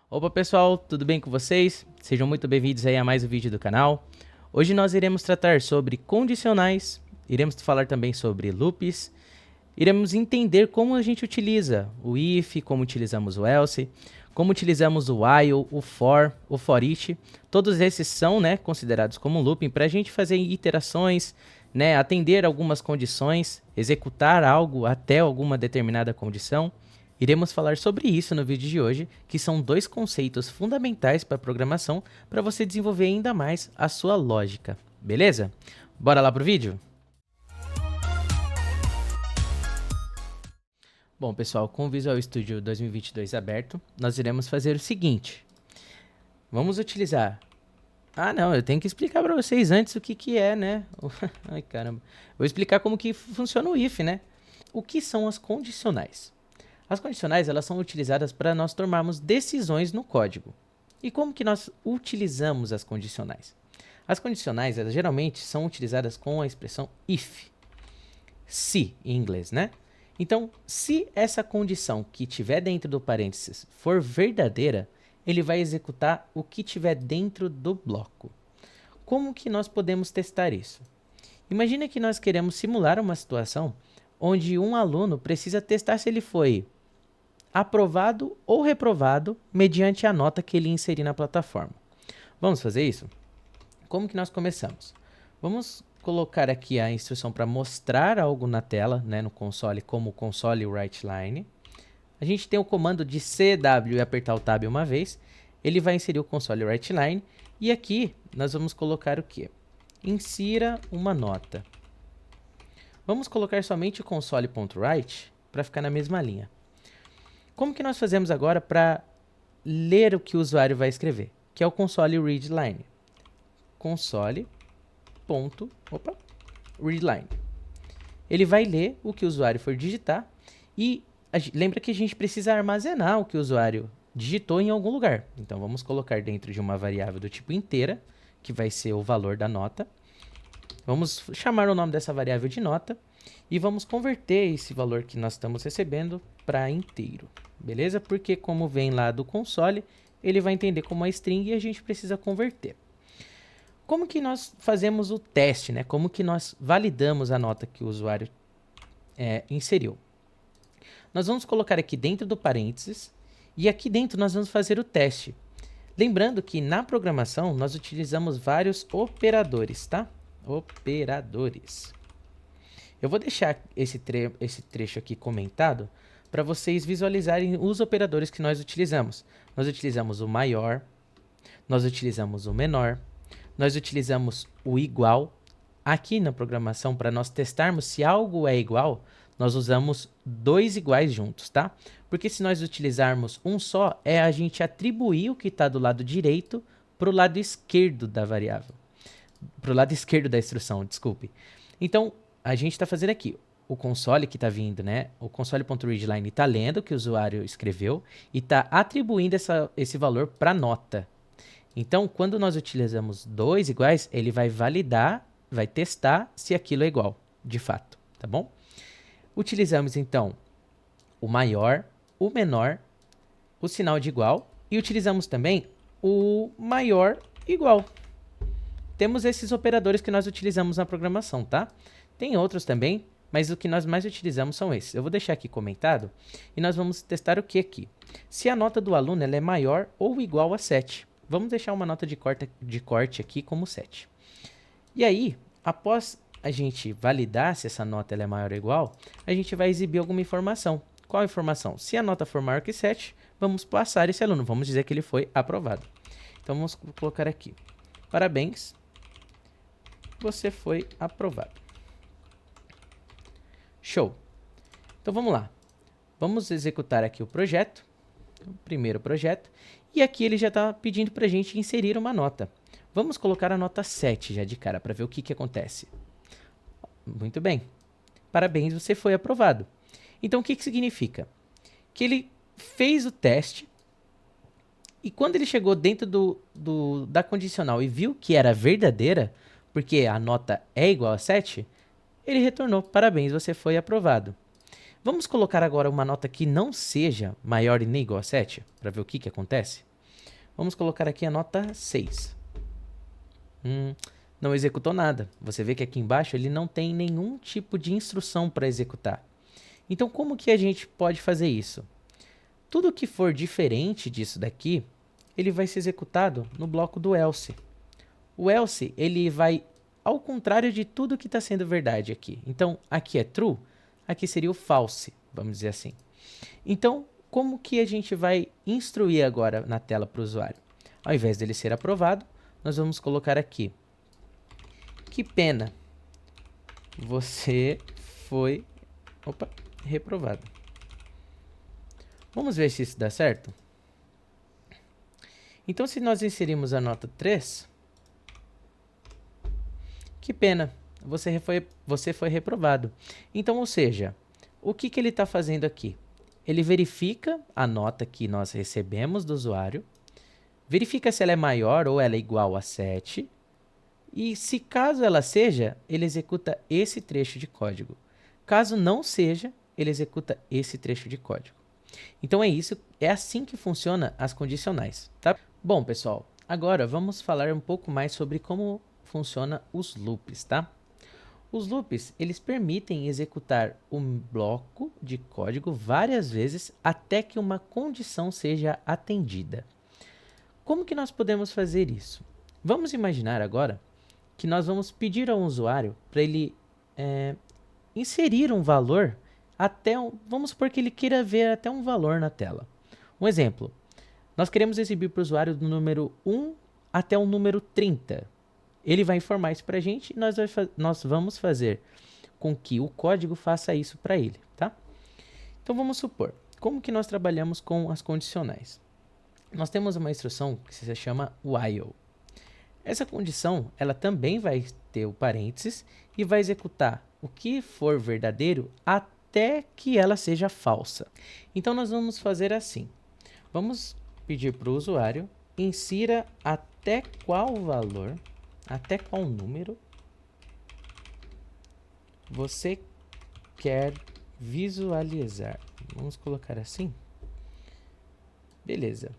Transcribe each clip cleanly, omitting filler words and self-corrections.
Opa pessoal, tudo bem com vocês? Sejam muito bem-vindos aí a mais um vídeo do canal. Hoje nós iremos tratar sobre condicionais, iremos falar também sobre loops, iremos entender como a gente utiliza o if, como utilizamos o else, como utilizamos o while, o for each. Todos esses são considerados como looping para a gente fazer iterações, atender algumas condições, executar algo até alguma determinada condição. Iremos falar sobre isso no vídeo de hoje, que são dois conceitos fundamentais para a programação para você desenvolver ainda mais a sua lógica, beleza? Bora lá pro vídeo? Bom, pessoal, com o Visual Studio 2022 aberto, nós iremos fazer o seguinte. Vamos utilizar... Ah, não, eu tenho que explicar para vocês antes o que é, né? Ai, caramba. Vou explicar como que funciona o if, né? O que são as condicionais? As condicionais elas são utilizadas para nós tomarmos decisões no código. E como que nós utilizamos as condicionais? As condicionais elas geralmente são utilizadas com a expressão if. Se em inglês, né? Então, se essa condição que tiver dentro do parênteses for verdadeira, ele vai executar o que tiver dentro do bloco. Como que nós podemos testar isso? Imagina que nós queremos simular uma situação onde um aluno precisa testar se ele foi aprovado ou reprovado mediante a nota que ele inserir na plataforma. Vamos fazer isso? Como que nós começamos? Vamos colocar aqui a instrução para mostrar algo na tela, no console, como o console writeLine. A gente tem o comando de CW e apertar o Tab uma vez. Ele vai inserir o console writeLine. E aqui nós vamos colocar o quê? Insira uma nota. Vamos colocar somente o console.write para ficar na mesma linha. Como que nós fazemos agora para ler o que o usuário vai escrever? Que é o console readLine. Console.readLine. Ele vai ler o que o usuário for digitar e lembra que a gente precisa armazenar o que o usuário digitou em algum lugar. Então vamos colocar dentro de uma variável do tipo inteira, que vai ser o valor da nota. Vamos chamar o nome dessa variável de nota e vamos converter esse valor que nós estamos recebendo para inteiro, beleza? Porque como vem lá do console, ele vai entender como uma string e a gente precisa converter. Como que nós fazemos o teste, né? Como que nós validamos a nota que o usuário inseriu? Nós vamos colocar aqui dentro do parênteses e aqui dentro nós vamos fazer o teste. Lembrando que na programação nós utilizamos vários operadores, tá? Operadores. Eu vou deixar esse trecho aqui comentado para vocês visualizarem os operadores que nós utilizamos. Nós utilizamos o maior, nós utilizamos o menor, nós utilizamos o igual. Aqui na programação, para nós testarmos se algo é igual, nós usamos dois iguais juntos, tá? Porque se nós utilizarmos um só, é a gente atribuir o que está do lado direito para o lado esquerdo da variável. Para o lado esquerdo da instrução, desculpe. Então, a gente está fazendo aqui o console que está vindo, né? O console.readLine está lendo o que o usuário escreveu e está atribuindo esse valor para nota. Então, quando nós utilizamos dois iguais, ele vai validar, vai testar se aquilo é igual, de fato, tá bom? Utilizamos, então, o maior, o menor, o sinal de igual e utilizamos também o maior igual. Temos esses operadores que nós utilizamos na programação, tá? Tem outros também, mas o que nós mais utilizamos são esses. Eu vou deixar aqui comentado e nós vamos testar o que aqui? Se a nota do aluno ela é maior ou igual a 7. Vamos deixar uma nota de corte aqui como 7. E aí, após a gente validar se essa nota ela é maior ou igual, a gente vai exibir alguma informação. Qual informação? Se a nota for maior que 7, vamos passar esse aluno. Vamos dizer que ele foi aprovado. Então, vamos colocar aqui. Parabéns, você foi aprovado. Show! Então, vamos lá. Vamos executar aqui o projeto, o primeiro projeto, e aqui ele já está pedindo para a gente inserir uma nota. Vamos colocar a nota 7 já de cara, para ver o que acontece. Muito bem. Parabéns, você foi aprovado. Então, o que significa? Que ele fez o teste e quando ele chegou dentro da condicional e viu que era verdadeira, porque a nota é igual a 7, ele retornou, parabéns, você foi aprovado. Vamos colocar agora uma nota que não seja maior e nem igual a 7, para ver o que acontece? Vamos colocar aqui a nota 6. Não executou nada. Você vê que aqui embaixo ele não tem nenhum tipo de instrução para executar. Então, como que a gente pode fazer isso? Tudo que for diferente disso daqui, ele vai ser executado no bloco do else. O else, ele vai ao contrário de tudo que está sendo verdade aqui. Então, aqui é true, aqui seria o false, vamos dizer assim. Então, como que a gente vai instruir agora na tela para o usuário? Ao invés dele ser aprovado, nós vamos colocar aqui: que pena, você foi reprovado. Vamos ver se isso dá certo? Então, se nós inserirmos a nota 3, que pena, você foi reprovado. Então, ou seja, o que ele está fazendo aqui? Ele verifica a nota que nós recebemos do usuário, verifica se ela é maior ou ela é igual a 7, e se caso ela seja, ele executa esse trecho de código. Caso não seja, ele executa esse trecho de código. Então é assim que funciona as condicionais, tá? Bom, pessoal, agora vamos falar um pouco mais sobre como funciona os loops, tá? Os loops, eles permitem executar um bloco de código várias vezes até que uma condição seja atendida. Como que nós podemos fazer isso? Vamos imaginar agora que nós vamos pedir ao usuário para ele inserir um valor vamos supor que ele queira ver até um valor na tela. Um exemplo, nós queremos exibir para o usuário do número 1 até o número 30. Ele vai informar isso para a gente e nós vamos fazer com que o código faça isso para ele, tá? Então vamos supor, como que nós trabalhamos com as condicionais? Nós temos uma instrução que se chama while. Essa condição, ela também vai ter o parênteses e vai executar o que for verdadeiro até que ela seja falsa. Então, nós vamos fazer assim. Vamos pedir para o usuário, insira até qual valor, até qual número você quer visualizar. Vamos colocar assim. Beleza.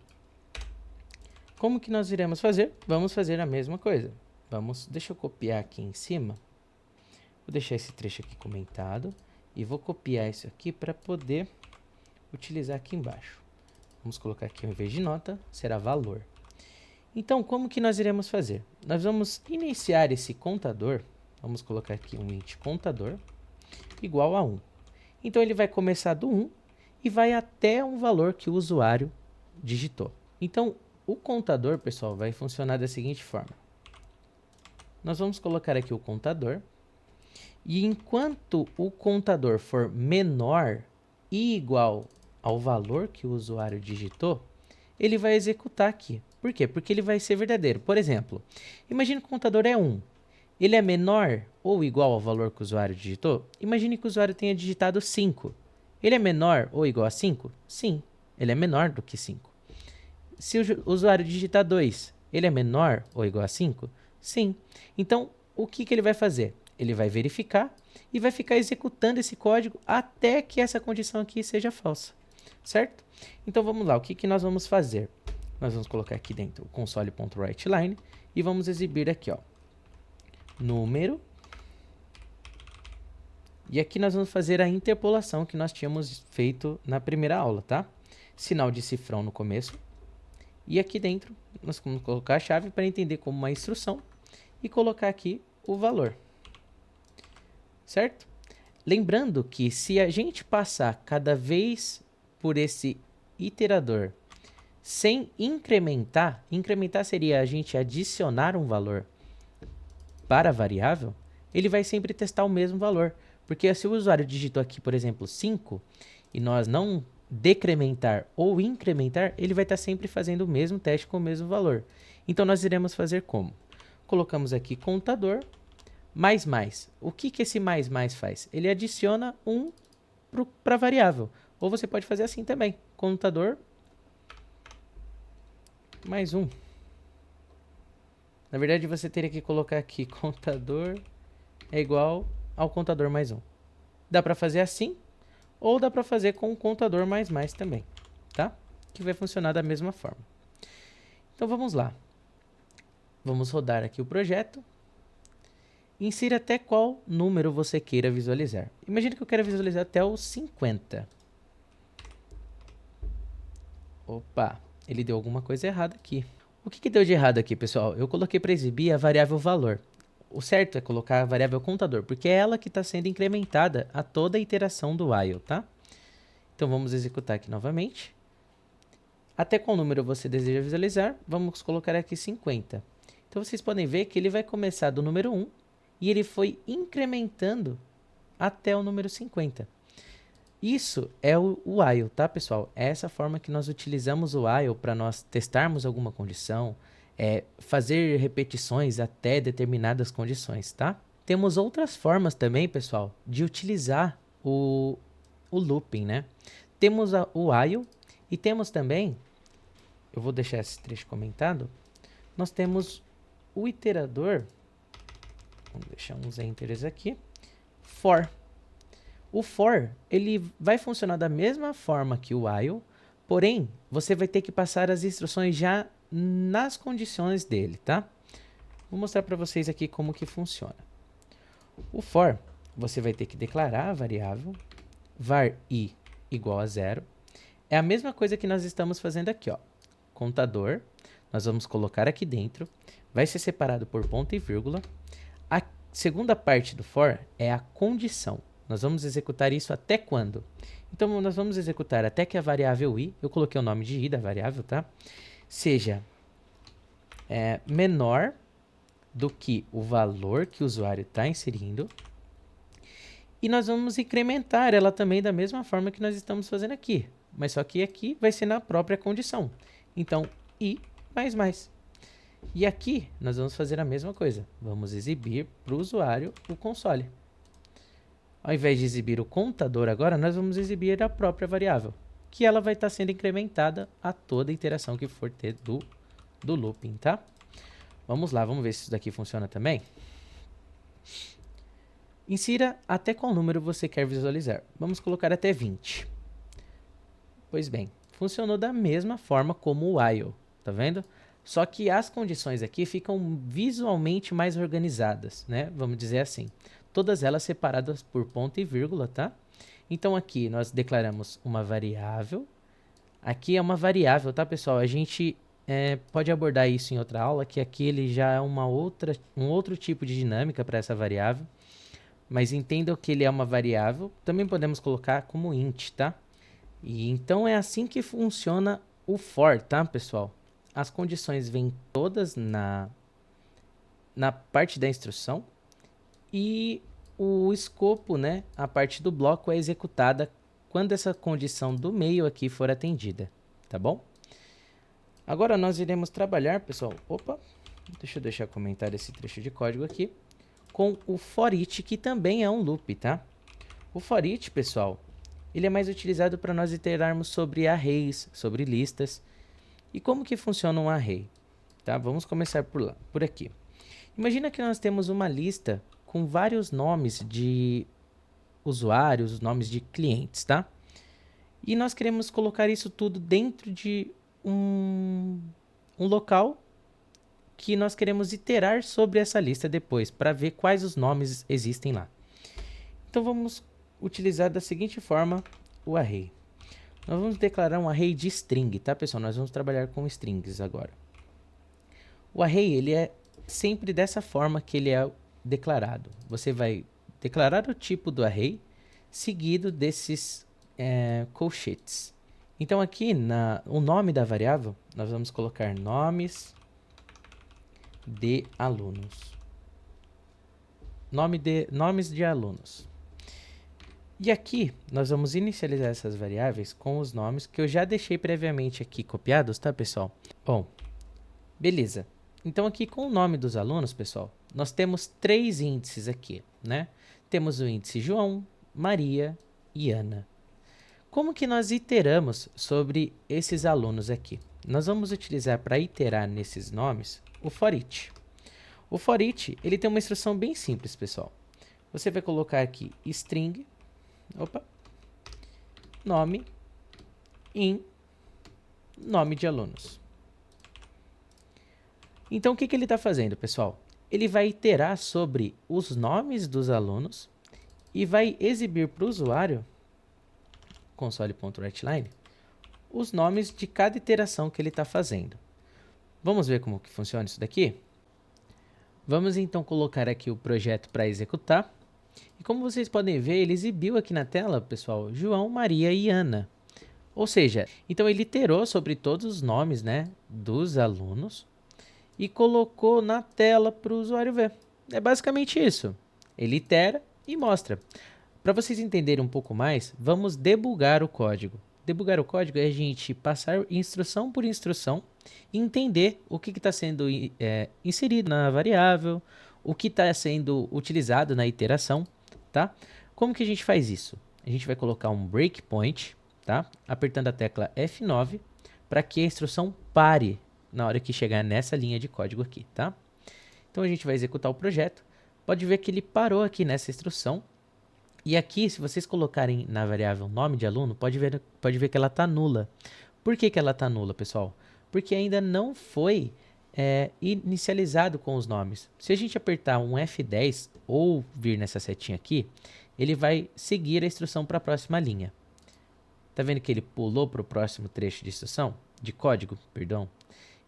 Como que nós iremos fazer? Vamos fazer a mesma coisa. Deixa eu copiar aqui em cima. Vou deixar esse trecho aqui comentado e vou copiar isso aqui para poder utilizar aqui embaixo. Vamos colocar aqui, ao invés de nota, será valor. Então, como que nós iremos fazer? Nós vamos iniciar esse contador, vamos colocar aqui um int contador, igual a 1. Então, ele vai começar do 1 e vai até um valor que o usuário digitou. Então, o contador, pessoal, vai funcionar da seguinte forma. Nós vamos colocar aqui o contador. E enquanto o contador for menor e igual ao valor que o usuário digitou, ele vai executar aqui. Por quê? Porque ele vai ser verdadeiro. Por exemplo, imagine que o contador é 1. Ele é menor ou igual ao valor que o usuário digitou? Imagine que o usuário tenha digitado 5. Ele é menor ou igual a 5? Sim, ele é menor do que 5. Se o usuário digitar 2, ele é menor ou igual a 5? Sim. Então, o que ele vai fazer? Ele vai verificar e vai ficar executando esse código até que essa condição aqui seja falsa, certo? Então, vamos lá. O que nós vamos fazer? Nós vamos colocar aqui dentro o console.writeLine e vamos exibir aqui, ó, número. E aqui nós vamos fazer a interpolação que nós tínhamos feito na primeira aula, tá? Sinal de cifrão no começo. E aqui dentro, nós vamos colocar a chave para entender como uma instrução e colocar aqui o valor. Certo? Lembrando que se a gente passar cada vez por esse iterador sem incrementar, incrementar seria a gente adicionar um valor para a variável, ele vai sempre testar o mesmo valor. Porque se o usuário digitou aqui, por exemplo, 5, e nós não decrementar ou incrementar, ele vai estar sempre fazendo o mesmo teste com o mesmo valor. Então, nós iremos fazer como? Colocamos aqui contador, mais. O que esse mais faz? Ele adiciona 1 para a variável. Ou você pode fazer assim também, contador mais 1. Na verdade, você teria que colocar aqui contador é igual ao contador mais 1. Dá para fazer assim, ou dá para fazer com o contador mais também, tá? Que vai funcionar da mesma forma. Então vamos lá. Vamos rodar aqui o projeto. Insira até qual número você queira visualizar. Imagina que eu quero visualizar até o 50. Opa, ele deu alguma coisa errada aqui. O que deu de errado aqui, pessoal? Eu coloquei para exibir a variável valor. O certo é colocar a variável contador, porque é ela que está sendo incrementada a toda a iteração do while, tá? Então vamos executar aqui novamente. Até qual número você deseja visualizar? Vamos colocar aqui 50. Então vocês podem ver que ele vai começar do número 1 e ele foi incrementando até o número 50. Isso é o while, tá, pessoal? É essa forma que nós utilizamos o while para nós testarmos alguma condição, fazer repetições até determinadas condições, tá? Temos outras formas também, pessoal, de utilizar o looping, né? Temos o while e temos também, eu vou deixar esse trecho comentado, nós temos o iterador, vamos deixar uns enters aqui, for. O for, ele vai funcionar da mesma forma que o while, porém, você vai ter que passar as instruções já nas condições dele, tá? Vou mostrar para vocês aqui como que funciona. O for, você vai ter que declarar a variável var i igual a 0. É a mesma coisa que nós estamos fazendo aqui, ó. Contador, nós vamos colocar aqui dentro, vai ser separado por ponto e vírgula. A segunda parte do for é a condição. Nós vamos executar isso até quando? Então, nós vamos executar até que a variável i, eu coloquei o nome de i da variável, tá? Seja menor do que o valor que o usuário está inserindo. E nós vamos incrementar ela também da mesma forma que nós estamos fazendo aqui. Mas só que aqui vai ser na própria condição. Então, i mais. E aqui nós vamos fazer a mesma coisa. Vamos exibir para o usuário o console. Ao invés de exibir o contador agora, nós vamos exibir a própria variável, que ela vai estar sendo incrementada a toda a interação que for ter do looping, tá? Vamos lá, vamos ver se isso daqui funciona também. Insira até qual número você quer visualizar. Vamos colocar até 20. Pois bem, funcionou da mesma forma como o while, tá vendo? Só que as condições aqui ficam visualmente mais organizadas, né? Vamos dizer assim. Todas elas separadas por ponto e vírgula, tá? Então aqui nós declaramos uma variável. Aqui é uma variável, tá, pessoal? A gente pode abordar isso em outra aula, que aqui ele já é um outro tipo de dinâmica para essa variável. Mas entendam que ele é uma variável. Também podemos colocar como int, tá? E então é assim que funciona o for, tá, pessoal? As condições vêm todas na parte da instrução e o escopo, né, a parte do bloco é executada quando essa condição do meio aqui for atendida, tá bom? Agora nós iremos trabalhar, pessoal, deixa eu deixar comentar esse trecho de código aqui, com o for each, que também é um loop, tá? O for each, pessoal, ele é mais utilizado para nós iterarmos sobre arrays, sobre listas. E como que funciona um array? Tá? Vamos começar por aqui. Imagina que nós temos uma lista com vários nomes de usuários, nomes de clientes, tá? E nós queremos colocar isso tudo dentro de um local que nós queremos iterar sobre essa lista depois, para ver quais os nomes existem lá. Então vamos utilizar da seguinte forma o array. Nós vamos declarar um array de string, tá, pessoal? Nós vamos trabalhar com strings agora. O array, ele é sempre dessa forma que ele é declarado. Você vai declarar o tipo do array, seguido desses colchetes. Então aqui, o nome da variável, nós vamos colocar nomes de alunos. Nomes de alunos. E aqui, nós vamos inicializar essas variáveis com os nomes que eu já deixei previamente aqui copiados, tá, pessoal? Bom, beleza. Então, aqui com o nome dos alunos, pessoal, nós temos 3 índices aqui, né? Temos o índice João, Maria e Ana. Como que nós iteramos sobre esses alunos aqui? Nós vamos utilizar para iterar nesses nomes o for each. O for each, ele tem uma instrução bem simples, pessoal. Você vai colocar aqui string, nome, nome de alunos. Então, o que ele está fazendo, pessoal? Ele vai iterar sobre os nomes dos alunos e vai exibir para o usuário, console.writeLine, os nomes de cada iteração que ele está fazendo. Vamos ver como que funciona isso daqui? Vamos então colocar aqui o projeto para executar. E como vocês podem ver, ele exibiu aqui na tela, pessoal, João, Maria e Ana. Ou seja, então ele iterou sobre todos os nomes, né, dos alunos e colocou na tela para o usuário ver. É basicamente isso. Ele itera e mostra. Para vocês entenderem um pouco mais, vamos debugar o código. Debugar o código é a gente passar instrução por instrução e entender o que está sendo inserido na variável, o que está sendo utilizado na iteração, tá? Como que a gente faz isso? A gente vai colocar um breakpoint, tá? Apertando a tecla F9 para que a instrução pare na hora que chegar nessa linha de código aqui, tá? Então a gente vai executar o projeto. Pode ver que ele parou aqui nessa instrução. E aqui, se vocês colocarem na variável nome de aluno, pode ver que ela está nula. Por que ela está nula, pessoal? Porque ainda não foi inicializado com os nomes. Se a gente apertar um F10 ou vir nessa setinha aqui, ele vai seguir a instrução para a próxima linha. Tá vendo que ele pulou para o próximo trecho de instrução? De código, perdão.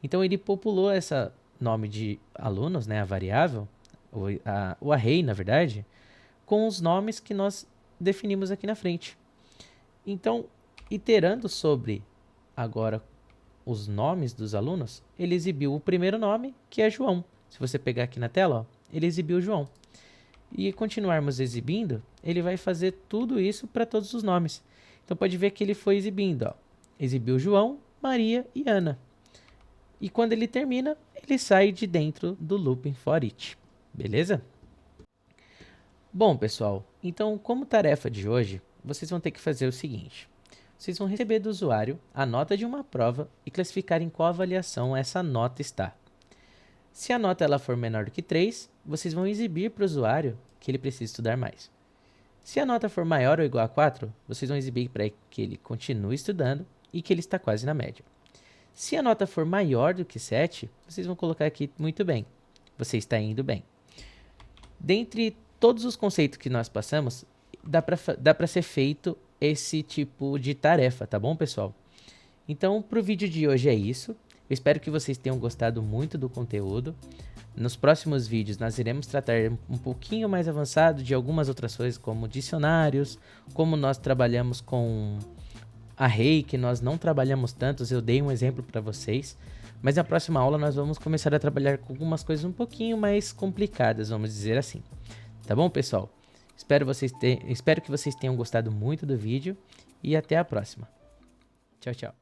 Então ele populou essa nome de alunos, né, a variável, o array, na verdade, com os nomes que nós definimos aqui na frente. Então, iterando sobre agora os nomes dos alunos, ele exibiu o primeiro nome, que é João. Se você pegar aqui na tela, ó, ele exibiu João. E continuarmos exibindo, ele vai fazer tudo isso para todos os nomes. Então pode ver que ele foi exibindo, ó, exibiu João, Maria e Ana. E quando ele termina, ele sai de dentro do looping for each. Beleza? Bom, pessoal, então como tarefa de hoje, vocês vão ter que fazer o seguinte. Vocês vão receber do usuário a nota de uma prova e classificar em qual avaliação essa nota está. Se a nota ela for menor do que 3, vocês vão exibir para o usuário que ele precisa estudar mais. Se a nota for maior ou igual a 4, vocês vão exibir para que ele continue estudando e que ele está quase na média. Se a nota for maior do que 7, vocês vão colocar aqui muito bem. Você está indo bem. Dentre todos os conceitos que nós passamos, dá para ser feito esse tipo de tarefa, tá bom, pessoal? Então, para o vídeo de hoje é isso. Eu espero que vocês tenham gostado muito do conteúdo. Nos próximos vídeos, nós iremos tratar um pouquinho mais avançado de algumas outras coisas, como dicionários, como nós trabalhamos com array, que nós não trabalhamos tantos, eu dei um exemplo para vocês. Mas na próxima aula nós vamos começar a trabalhar com algumas coisas um pouquinho mais complicadas, vamos dizer assim. Tá bom, pessoal? Espero que vocês tenham gostado muito do vídeo e até a próxima. Tchau, tchau.